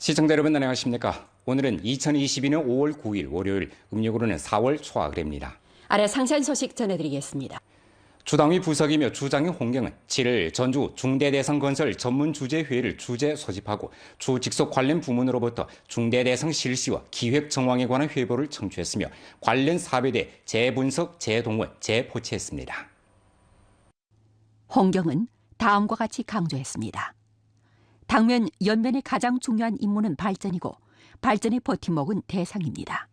시청자 여러분 안녕하십니까? 오늘은 2022년 5월 9일 월요일, 음력으로는 4월 초하루입니다. 아래 상세한 소식 전해드리겠습니다. 주당위 부석이며 주장인 홍경은 7일 전주 중대대상건설 전문주재회의를 주재 소집하고 주 직속 관련 부문으로부터 중대대상 실시와 기획 정황에 관한 회보를 청취했으며 관련 사업에 대해 재분석, 재동원, 재포치했습니다. 홍경은 다음과 같이 강조했습니다. 당면 연면의 가장 중요한 임무는 발전이고 발전의 버팀목은 대상입니다.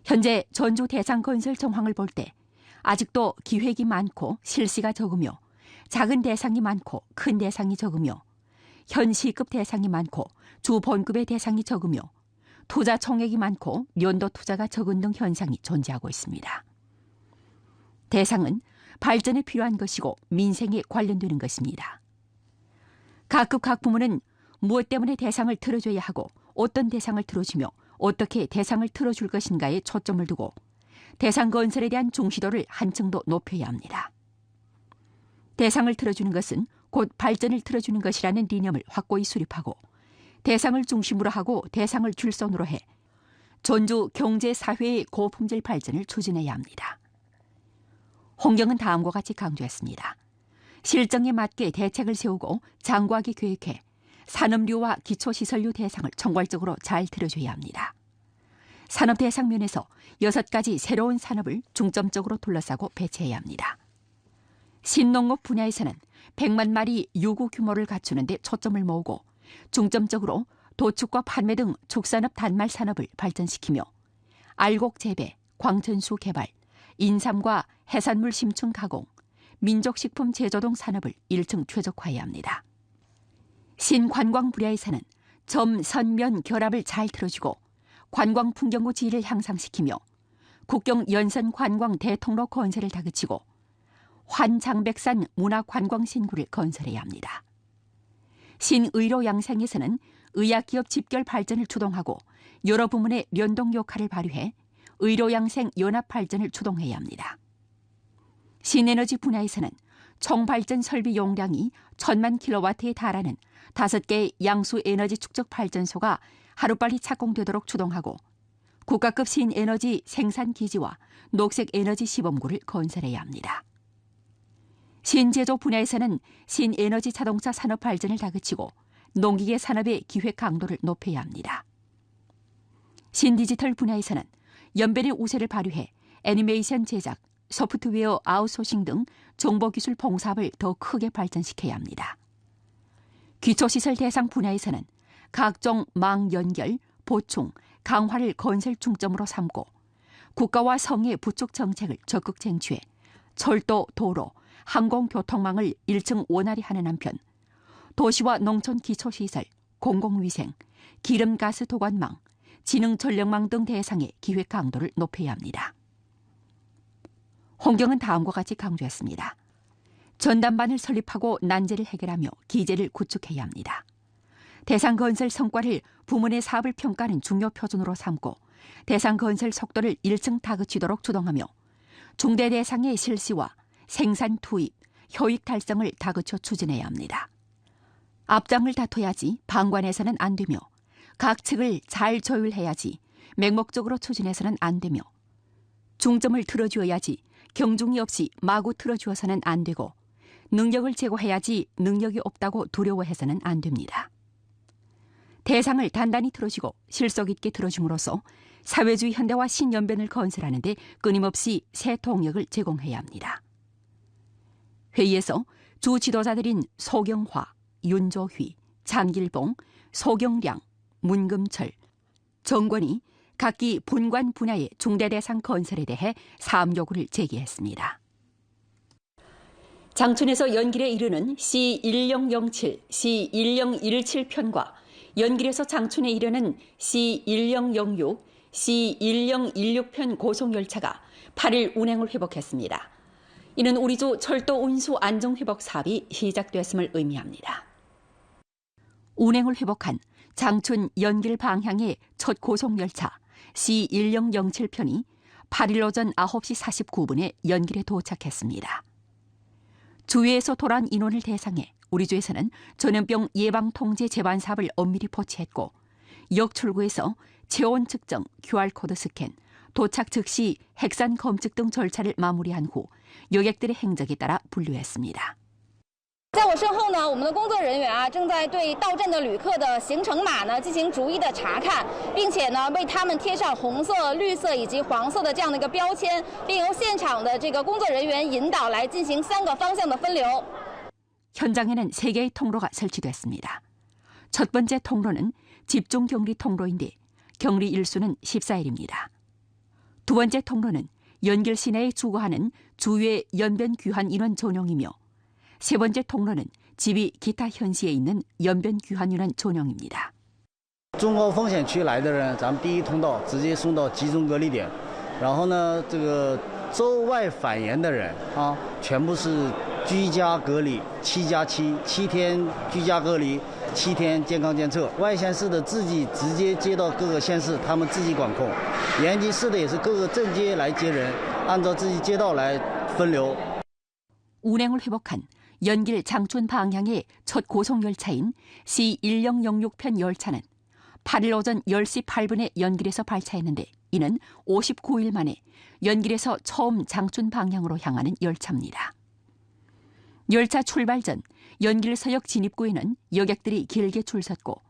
현재 전주 대상건설 정황을 볼 때 아직도 기획이 많고 실시가 적으며 작은 대상이 많고 큰 대상이 적으며 현 시급 대상이 많고 주 본급의 대상이 적으며 투자 총액이 많고 연도 투자가 적은 등 현상이 존재하고 있습니다. 대상은 발전에 필요한 것이고 민생에 관련되는 것입니다. 각급 각 부문은 무엇 때문에 대상을 틀어줘야 하고 어떤 대상을 틀어주며 어떻게 대상을 틀어줄 것인가에 초점을 두고 대상 건설에 대한 중시도를 한층 더 높여야 합니다. 대상을 틀어주는 것은 곧 발전을 틀어주는 것이라는理念을 확고히 수립하고 대상을 중심으로 하고 대상을 줄선으로 해 전주 경제사회의 고품질 발전을 추진해야 합니다. 홍경은 다음과 같이 강조했습니다. 실정에 맞게 대책을 세우고 장구하게 계획해 산업류와 기초시설류 대상을 총괄적으로 잘 들어줘야 합니다. 산업 대상 면에서 6가지 새로운 산업을 중점적으로 둘러싸고 배치해야 합니다. 신농업 분야에서는 100만 마리 유구 규모를 갖추는 데 초점을 모으고 중점적으로 도축과 판매 등 축산업 단말 산업을 발전시키며 알곡 재배, 광천수 개발, 인삼과 해산물 심층 가공, 민족식품 제조 등 산업을 1층 최적화해야 합니다. 신관광 분야에서는 점, 선, 면 결합을 잘 틀어주고 관광 풍경구 지위를 향상시키며 국경 연선 관광 대통로 건설을 다그치고 환장백산 문화관광 신구를 건설해야 합니다. 신의료 양생에서는 의학기업 집결 발전을 추동하고 여러 부문의 연동 역할을 발휘해 의료 양생 연합 발전을 추동해야 합니다. 신에너지 분야에서는 총 발전 설비 용량이 1000만 킬로와트에 달하는 5개의 양수 에너지 축적 발전소가 하루빨리 착공되도록 추동하고 국가급 신에너지 생산 기지와 녹색 에너지 시범구를 건설해야 합니다. 신제조 분야에서는 신에너지 자동차 산업 발전을 다그치고 농기계 산업의 기획 강도를 높여야 합니다. 신디지털 분야에서는 연변의 우세를 발휘해 애니메이션 제작, 소프트웨어 아웃소싱 등 정보기술 봉사업을 더 크게 발전시켜야 합니다. 기초시설 대상 분야에서는 각종 망 연결, 보충, 강화를 건설 중점으로 삼고 국가와 성의 부축 정책을 적극 쟁취해 철도, 도로, 항공교통망을 1층 원활히 하는 한편 도시와 농촌 기초시설, 공공위생, 기름가스 도관망, 지능전력망 등 대상의 기획 강도를 높여야 합니다. 홍경은 다음과 같이 강조했습니다. 전담반을 설립하고 난제를 해결하며 기제를 구축해야 합니다. 대상 건설 성과를 부문의 사업을 평가하는 중요 표준으로 삼고 대상 건설 속도를 1층 다그치도록 주동하며 중대 대상의 실시와 생산 투입, 효익 달성을 다그쳐 추진해야 합니다. 앞장을 다퉈야지 방관해서는 안 되며 각 측을 잘 조율해야지 맹목적으로 추진해서는 안 되며 중점을 틀어주어야지 경중이 없이 마구 틀어주어서는 안 되고 능력을 제고해야지 능력이 없다고 두려워해서는 안 됩니다. 대상을 단단히 틀어주고 실속 있게 틀어줌으로써 사회주의 현대화 신연변을 건설하는 데 끊임없이 새 동력을 제공해야 합니다. 회의에서 주 지도자들인 소경화, 윤조휘, 장길봉, 소경량, 문금철, 정권이 각기 분관 분야의 중대대상 건설에 대해 사업 요구를 제기했습니다. 장춘에서 연길에 이르는 C1007, C1017 편과 연길에서 장춘에 이르는 C1006, C1016 편 고속열차가 8일 운행을 회복했습니다. 이는 우리주 철도 운수 안정회복 사업이 시작되었음을 의미합니다. 운행을 회복한 장춘 연길 방향의 첫 고속열차 C1007 편이 8일 오전 9시 49분에 연길에 도착했습니다. 주위에서 돌아온 인원을 대상해 우리 주에서는 전염병 예방 통제 재반 사업을 엄밀히 포치했고 역 출구에서 체온 측정, QR코드 스캔, 도착 즉시 핵산 검측 등 절차를 마무리한 후 여객들의 행적에 따라 분류했습니다. 在我身后呢，我们的工作人员正在对到站的旅客的行程码呢进行逐一的查看，并且呢为他们贴上红色、绿色以及黄色的这样的一个标签，并由现场的这个工作人员引导来进行3个方向的分流。 현장에는 3개의 통로가 설치됐습니다. 첫 번째 통로는 집중 격리 통로인데 격리 일수는 14일입니다. 두 번째 통로는 연길 시내에 주거하는 주외 연변 귀환 인원 전용이며 세 번째 통로는 집이 기타 현시에 있는 연변 귀환 인원 전용입니다. 中高风险区来的人，咱们第一通道直接送到集中隔离点，然后呢，这个州外返延的人啊，全部是居家隔离7+7，7天居家隔离，7天健康监测。外县市的自己直接接到各个县市，他们自己管控。延吉市的也是各个镇街来接人，按照自己街道来分流。 운행을 회복한 연길 장춘 방향의 첫 고속열차인 C1006편 열차는 8일 오전 10시 8분에 연길에서 발차했는데 이는 59일 만에 연길에서 처음 장춘 방향으로 향하는 열차입니다. 열차 출발 전 연길 서역 진입구에는 여객들이 길게 줄 섰고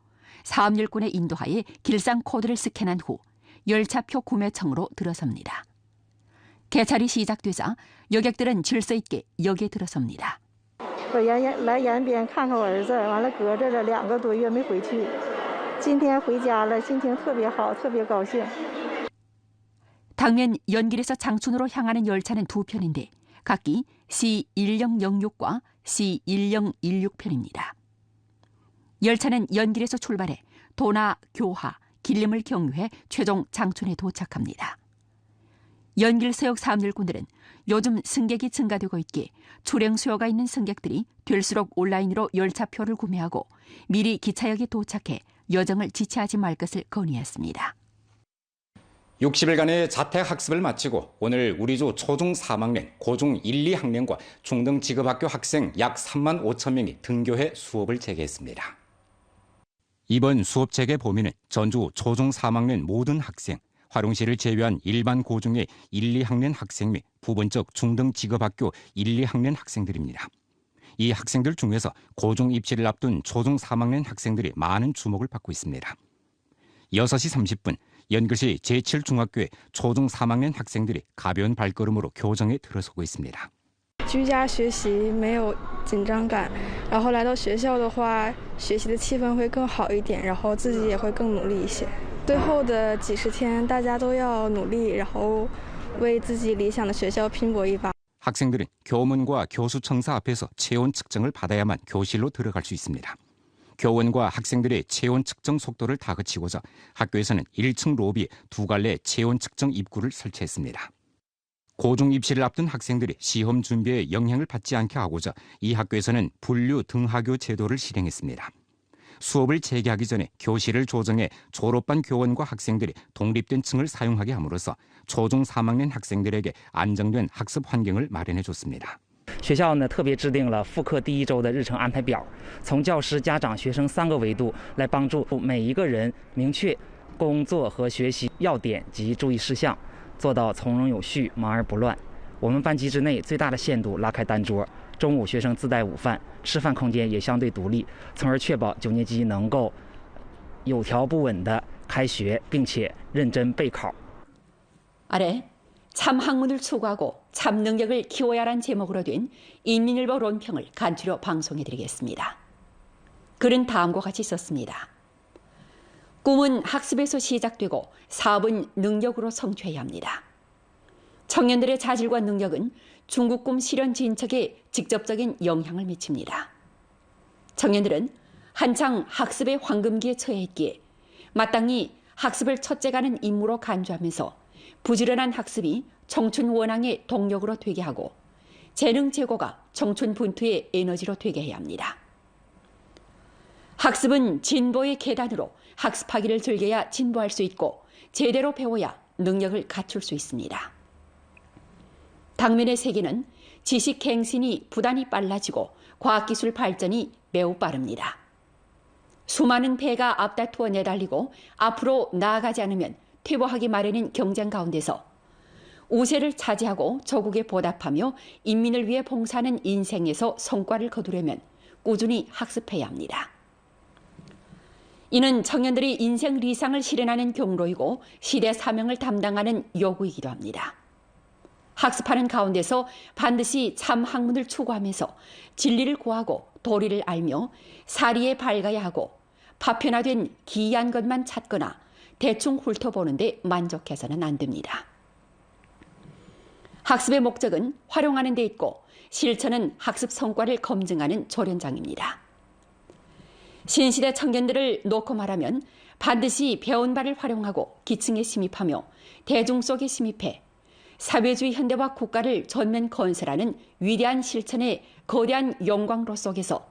사업일꾼의 인도하에 길상 코드를 스캔한 후 열차표 구매청으로 들어섭니다. 개찰이 시작되자 여객들은 질서 있게 역에 들어섭니다. 我来延边看看我儿子，完了隔着这2个多月没回去，今天回家了，心情特别好，特别高兴。 당면 연길에서 장춘으로 향하는 열차는 2편인데 각기 C1006과 C1016편입니다. 열차는 연길에서 출발해 도나, 교하, 길림을 경유해 최종 장춘에 도착합니다. 연길 서역 사업일꾼들은 요즘 승객이 증가되고 있기에 출행 수요가 있는 승객들이 될수록 온라인으로 열차표를 구매하고 미리 기차역에 도착해 여정을 지체하지 말 것을 건의했습니다. 60일간의 자택 학습을 마치고 오늘 우리주 초중 3학년, 고중 1, 2학년과 중등 직업학교 학생 약 3만 5천 명이 등교해 수업을 재개했습니다. 이번 수업 재개 범위는 전주 초중 3학년 모든 학생, 화룡시를 제외한 일반 고중의 1, 2학년 학생 및 부분적 중등 직업학교 1, 2학년 학생들입니다. 이 학생들 중에서 고중 입시를 앞둔 초중 3학년 학생들이 많은 주목을 받고 있습니다. 6시 30분 연길시 제7중학교의 초중 3학년 학생들이 가벼운 발걸음으로 교정에 들어서고 있습니다. 居家学习没有紧张感，然后来到学校的话，学习的气氛会更好一点，然后自己也会更努力一些。最后的几十天，大家都要努力，然后为自己理想的学校拼搏一把。 학생들은 교문과 교수 청사 앞에서 체온 측정을 받아야만 교실로 들어갈 수 있습니다. 교원과 학생들의 체온 측정 속도를 다그치고자 학교에서는 1층 로비에 2갈래 체온 측정 입구를 설치했습니다. 고중 입시를 앞둔 학생들이 시험 준비에 영향을 받지 않게 하고자 이 학교에서는 분류 등하교 제도를 실행했습니다. 수업을 재개하기 전에 교실을 조정해 졸업반 교원과 학생들이 독립된 층을 사용하게 함으로써 초중 3학년 학생들에게 안정된 학습 환경을 마련해 줬습니다. 学校呢特别制定了复课第1周的日程安排表，从教师、家长、学生3个维度来帮助每一个人明确工作和学习要点及注意事项，做到从容有序、忙而不乱。我们班级之内最大的限度拉开单桌，中午学生自带午饭，吃饭空间也相对独立，从而确保9年级能够有条不紊地开学，并且认真备考。 아래 참 학문을 추구하고 참 능력을 키워야란 제목으로 된 인민일보 논평을 간추려 방송해드리겠습니다. 글은 다음과 같이 썼습니다. 꿈은 학습에서 시작되고 사업은 능력으로 성취해야 합니다. 청년들의 자질과 능력은 중국 꿈 실현 진척에 직접적인 영향을 미칩니다. 청년들은 한창 학습의 황금기에 처해있기에 마땅히 학습을 첫째가는 임무로 간주하면서 부지런한 학습이 청춘 원앙의 동력으로 되게 하고 재능 제고가 청춘 분투의 에너지로 되게 해야 합니다. 학습은 진보의 계단으로 학습하기를 즐겨야 진보할 수 있고 제대로 배워야 능력을 갖출 수 있습니다. 당면의 세계는 지식 갱신이 부단히 빨라지고 과학기술 발전이 매우 빠릅니다. 수많은 배가 앞다투어 내달리고 앞으로 나아가지 않으면 퇴보하기 마련인 경쟁 가운데서 우세를 차지하고 조국에 보답하며 인민을 위해 봉사하는 인생에서 성과를 거두려면 꾸준히 학습해야 합니다. 이는 청년들이 인생 리상을 실현하는 경로이고 시대 사명을 담당하는 요구이기도 합니다. 학습하는 가운데서 반드시 참 학문을 추구하면서 진리를 구하고 도리를 알며 사리에 밝아야 하고 파편화된 기이한 것만 찾거나 대충 훑어보는 데 만족해서는 안 됩니다. 학습의 목적은 활용하는 데 있고 실천은 학습 성과를 검증하는 조련장입니다. 신시대 청년들을 놓고 말하면 반드시 배운 바를 활용하고 기층에 심입하며 대중 속에 심입해 사회주의 현대화 국가를 전면 건설하는 위대한 실천의 거대한 영광로 속에서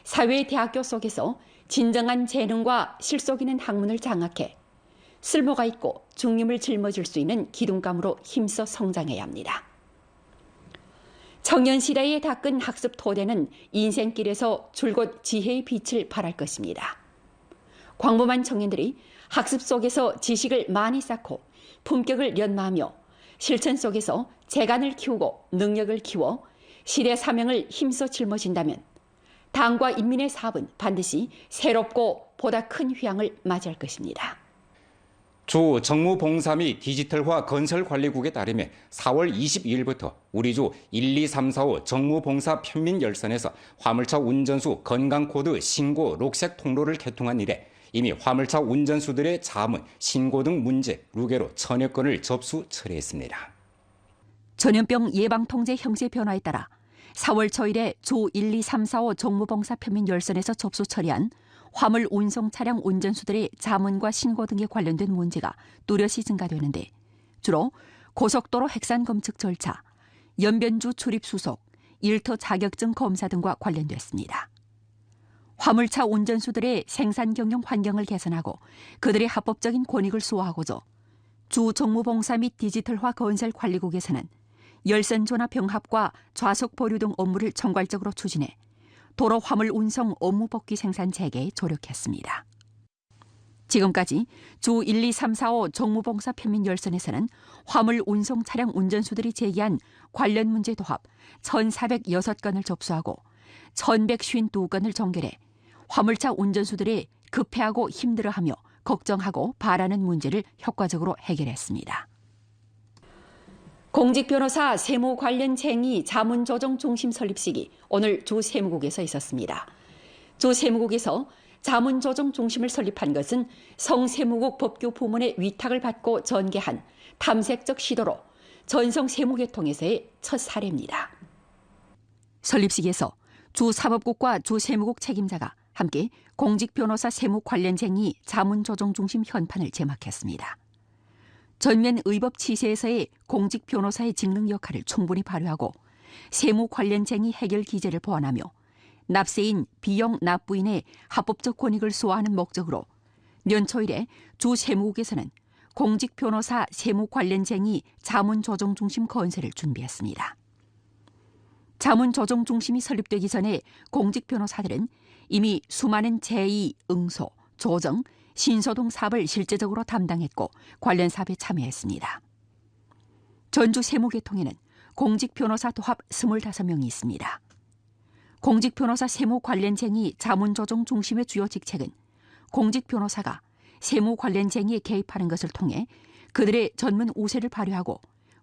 사회 대학교 속에서 진정한 재능과 실속 있는 학문을 장악해 쓸모가 있고 중림을 짊어질 수 있는 기둥감으로 힘써 성장해야 합니다. 청년 시대에 닦은 학습 토대는 인생길에서 줄곧 지혜의 빛을 발할 것입니다. 광범한 청년들이 학습 속에서 지식을 많이 쌓고 품격을 연마하며 실천 속에서 재간을 키우고 능력을 키워 시대 사명을 힘써 짊어진다면 당과 인민의 사업은 반드시 새롭고 보다 큰 휘황을 맞이할 것입니다. 주 정무봉사 및 디지털화 건설관리국에 따르면 4월 22일부터 우리 주 1, 2, 3, 4, 5 정무봉사 편민열선에서 화물차 운전수 건강코드 신고 녹색 통로를 개통한 이래 이미 화물차 운전수들의 자문, 신고 등 문제 루게로 1000여 건을 접수 처리했습니다. 전염병 예방통제 형제 변화에 따라 4월 초일에 주 1, 2, 3, 4, 5 정무봉사 편민열선에서 접수 처리한 화물 운송 차량 운전수들의 자문과 신고 등에 관련된 문제가 뚜렷이 증가되는데 주로 고속도로 핵산 검측 절차, 연변주 출입 수속, 일터 자격증 검사 등과 관련됐습니다. 화물차 운전수들의 생산 경영 환경을 개선하고 그들의 합법적인 권익을 수호하고자 주 정무봉사 및 디지털화 건설관리국에서는 열선 조나 병합과 좌석 보류 등 업무를 총괄적으로 추진해 도로 화물 운송 업무 복귀 생산 재개에 조력했습니다. 지금까지 주 1, 2, 3, 4, 5 정무봉사 편민열선에서는 화물 운송 차량 운전수들이 제기한 관련 문제 도합 1,406건을 접수하고 1,152건을 종결해 화물차 운전수들의 급해하고 힘들어하며 걱정하고 바라는 문제를 효과적으로 해결했습니다. 공직변호사 세무 관련 쟁의 자문조정 중심 설립식이 오늘 주 세무국에서 있었습니다. 주 세무국에서 자문조정 중심을 설립한 것은 성세무국 법규 부문의 위탁을 받고 전개한 탐색적 시도로 전성 세무계통에서의 첫 사례입니다. 설립식에서 주 사법국과 주 세무국 책임자가 함께 공직변호사 세무 관련 쟁의 자문조정 중심 현판을 제막했습니다. 전면 의법 치세에서의 공직 변호사의 직능 역할을 충분히 발휘하고 세무 관련 쟁의 해결 기제를 보완하며 납세인, 비용 납부인의 합법적 권익을 수호하는 목적으로 연초 이래 주 세무국에서는 공직 변호사 세무 관련 쟁의 자문 조정 중심 건설을 준비했습니다. 자문 조정 중심이 설립되기 전에 공직 변호사들은 이미 수많은 제의, 응소, 조정, 신소동 사업을 실제적으로 담당했고 관련 사업에 참여했습니다. 전주 세무계통에는 공직변호사 도합 25명이 있습니다. 공직변호사 세무 관련 쟁의 자문조정 중심의 주요 직책은 공직변호사가 세무 관련 쟁의에 개입하는 것을 통해 그들의 전문 우세를 발휘하고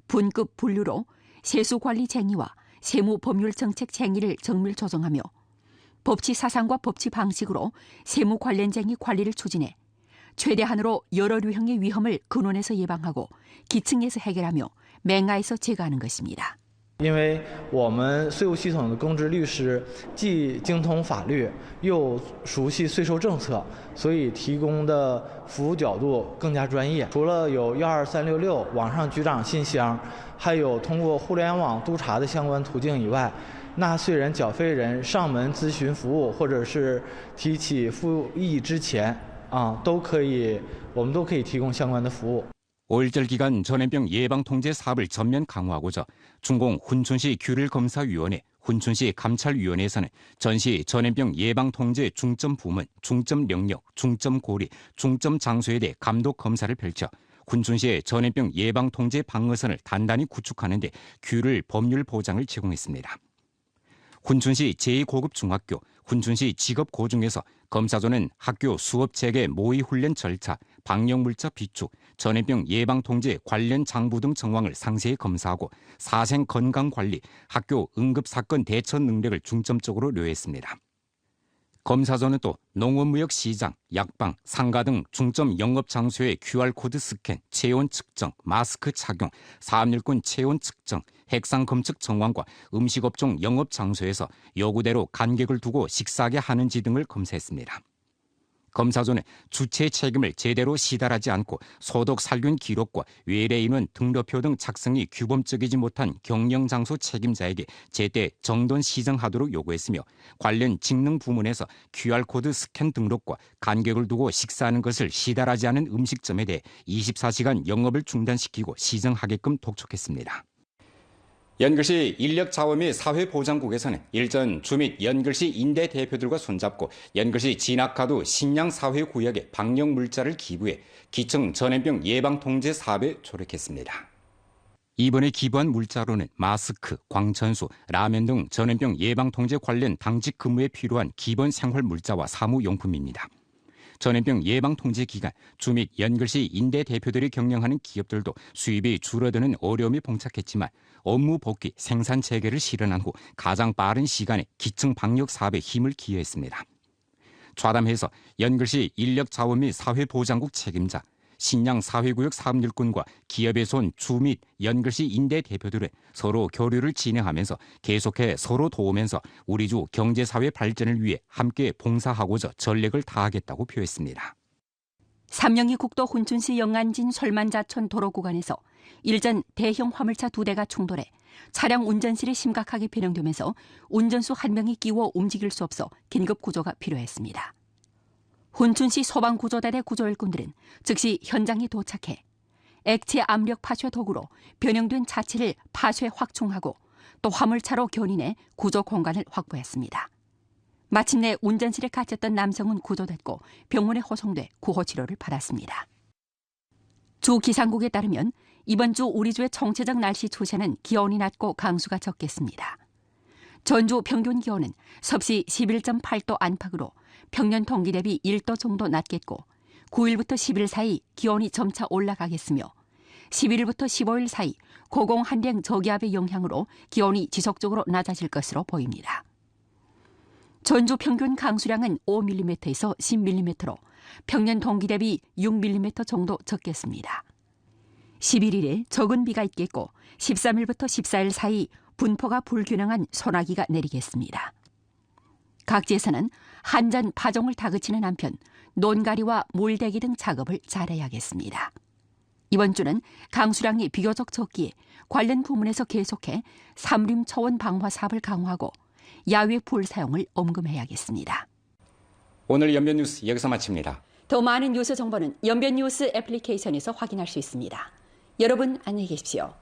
분급 분류로 세수관리 쟁의와 세무 법률 정책 쟁의를 정밀 조정하며 법치 사상과 법치 방식으로 세무 관련 쟁의 관리를 추진해 최대한으로 여러 유형의 위험을 근원에서 예방하고 기층에서 해결하며 맹하에서 제거하는 것입니다. 因为我们税务系统的公职律师既精通法律又熟悉税收政策，所以提供的服务角度更加专业。除了有12366网上局长信箱，还有通过互联网督查的相关途径以外，纳税人、缴费人上门咨询服务或者是提起复议之前我们都可以提供相关的服务。 올절 기간 전염병 예방 통제 사업을 전면 강화하고자 중공 훈춘시 규율검사위원회, 훈춘시 감찰위원회에서는 전시 전염병 예방 통제 중점 부문, 중점 영역, 중점 고리, 중점 장소에 대해 감독 검사를 펼쳐 훈춘시의 전염병 예방 통제 방어선을 단단히 구축하는 데 규율 법률 보장을 제공했습니다. 훈춘시 제2고급 중학교, 훈춘시 직업고중에서 검사조는 학교 수업 체계 모의 훈련 절차, 방역물자 비축, 전염병 예방 통제 관련 장부 등 정황을 상세히 검사하고 사생 건강 관리, 학교 응급사건 대처 능력을 중점적으로 요했습니다. 검사조는 또 농업무역 시장, 약방, 상가 등 중점 영업 장소의 QR코드 스캔, 체온 측정, 마스크 착용, 사업일꾼 체온 측정, 핵상 검측 정황과 음식업종 영업 장소에서 요구대로 간격을 두고 식사하게 하는지 등을 검사했습니다. 검사조는 주체 책임을 제대로 시달하지 않고 소독 살균 기록과 외래 인원 등록표 등 작성이 규범적이지 못한 경영장소 책임자에게 제때 정돈 시정하도록 요구했으며 관련 직능 부문에서 QR코드 스캔 등록과 간격을 두고 식사하는 것을 시달하지 않은 음식점에 대해 24시간 영업을 중단시키고 시정하게끔 독촉했습니다. 연글시 인력자원 및 사회보장국에서는 일전 주 및 연글시 인대 대표들과 손잡고 연글시 진학가도 신양사회구역에 방역물자를 기부해 기청 전염병 예방통제 사업에 조력했습니다. 이번에 기부한 물자로는 마스크, 광천수, 라면 등 전염병 예방통제 관련 당직 근무에 필요한 기본 생활물자와 사무용품입니다. 전염병 예방통제 기간 주 및 연글시 인대 대표들이 경영하는 기업들도 수입이 줄어드는 어려움이 봉착했지만 업무 복귀, 생산 재개를 실현한 후 가장 빠른 시간에 기층 방역 사업에 힘을 기여했습니다. 좌담회에서 연글시 인력자원 및 사회보장국 책임자, 신양 사회구역 사업일꾼과 기업에서 온 주 및 연글시 인대 대표들의 서로 교류를 진행하면서 계속해 서로 도우면서 우리 주 경제사회 발전을 위해 함께 봉사하고자 전력을 다하겠다고 표했습니다. 삼영리 국도 훈춘시 영안진 솔만자천 도로 구간에서 일전 대형 화물차 2대가 충돌해 차량 운전실이 심각하게 변형되면서 운전수 1명이 끼워 움직일 수 없어 긴급 구조가 필요했습니다. 훈춘시 소방구조대대 구조일꾼들은 즉시 현장에 도착해 액체 압력 파쇄 도구로 변형된 차체를 파쇄 확충하고 또 화물차로 견인해 구조 공간을 확보했습니다. 마침내 운전실에 갇혔던 남성은 구조됐고 병원에 호송돼 구호 치료를 받았습니다. 주 기상국에 따르면 이번 주 우리 주의 총체적 날씨 추세는 기온이 낮고 강수가 적겠습니다. 전주 평균 기온은 섭씨 11.8도 안팎으로 평년 동기 대비 1도 정도 낮겠고 9일부터 10일 사이 기온이 점차 올라가겠으며 11일부터 15일 사이 고공 한랭 저기압의 영향으로 기온이 지속적으로 낮아질 것으로 보입니다. 전주 평균 강수량은 5mm에서 10mm로 평년 동기 대비 6mm 정도 적겠습니다. 11일에 적은 비가 있겠고 13일부터 14일 사이 분포가 불균형한 소나기가 내리겠습니다. 각지에서는 한전 파종을 다그치는 한편 논가리와 물대기 등 작업을 잘해야겠습니다. 이번 주는 강수량이 비교적 적기에 관련 부문에서 계속해 삼림 초원 방화 사업을 강화하고 야외 불 사용을 엄금해야겠습니다. 오늘 연변 뉴스 여기서 마칩니다. 더 많은 뉴스 정보는 연변 뉴스 애플리케이션에서 확인할 수 있습니다. 여러분 안녕히 계십시오.